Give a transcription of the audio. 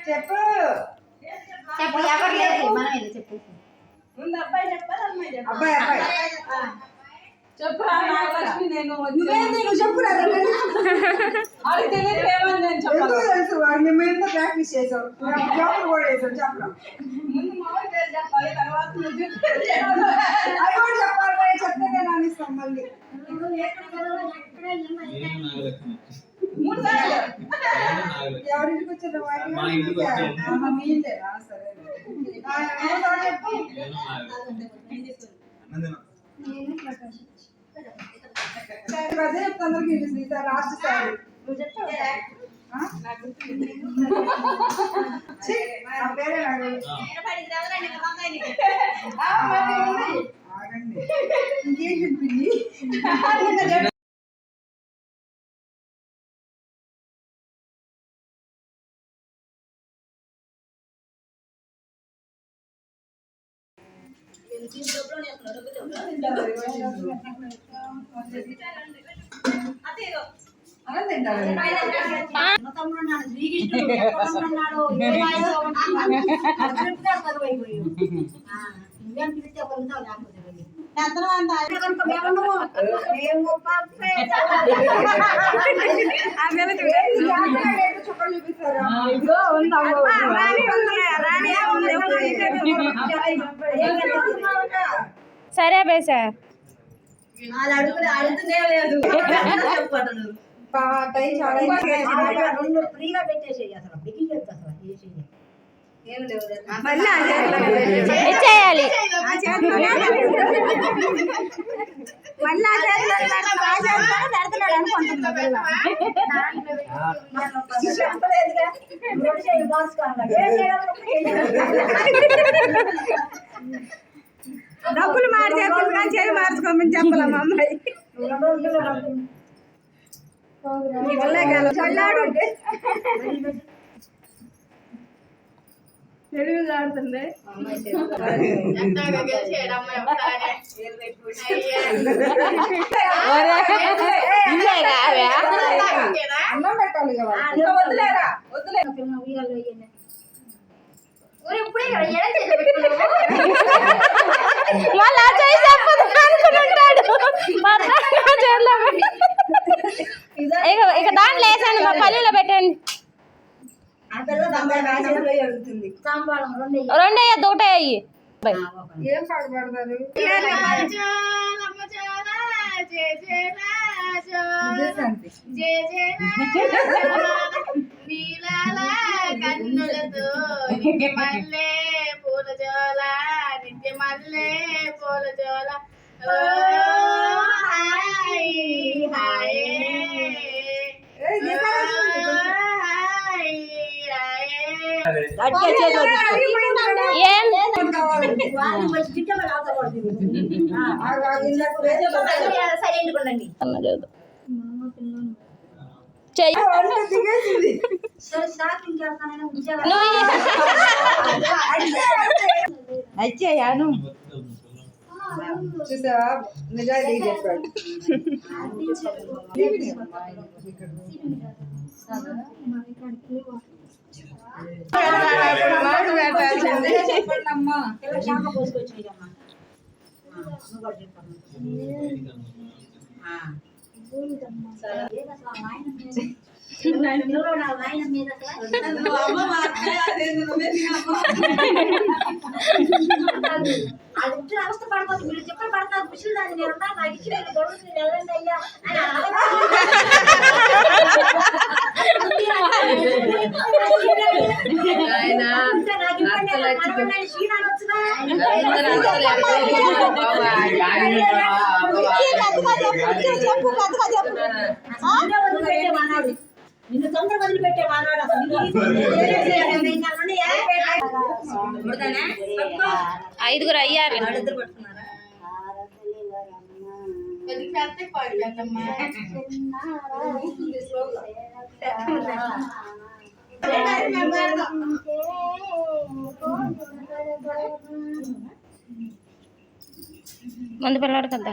చెప్పు చెప్పు ఎవరు లేదు మనం చెప్పు ముందు అబ్బాయి చెప్పాలి అమ్మాయి అబ్బాయి చెప్పురా నాగలక్ష్మి నేను చెప్పురా అది తెలియదు ఏమని నేను చెప్పాను తెలుసు మేము ఎంత ప్రాక్టీస్ చేసాం జాబ్ కూడా చేసాం చెప్పరా ముందు మామూలు పేరు చెప్పాలి తర్వాత అది కూడా చెప్పాలి చెప్తే నేను అనిస్తాం మళ్ళీ ఎవరింటికి వచ్చారు సరే అదే చెప్తాను లాస్ట్ సారి నువ్వు చెప్తావు ఇంకేం చెప్పింది సరే బేసా అడుగుతూనే లేదు ఫ్రీగా పెట్టేసేయి అసలు బిగిల్ చెప్తా అసలు ఇచ్చేయాలి డబ్బులు మార్చేస్తుంది కానీ చేయి మార్చుకోమని చెప్పలే మా అమ్మాయి చల్లాడు తెలుగు ఆడుతుంది అన్నం పెట్టాలి వదిలేరా వదిలే ఇక దాంట్లో వేసాను మా పల్లెలో పెట్టండి రెండే ఒకటే అయ్యి ఏం పాట పాడతారు కన్నులతో మల్లె పూల జోల నిత్య మల్లె పూల జోల వచ్చాను చూసావా నిజాయితీ చెప్పాడు చెప్పండి అమ్మా అవస్థ పడబోతు మీరు చెప్పని పడతారు ముసలి దాన్ని నేను నాకు ఇచ్చిన గొడవ వెళ్ళండి అయ్యా నిన్ను తొందర వదిలిపెట్టే మానాడు ఐదుగురు అయ్యారు. ముందు పిల్లవాడు కదా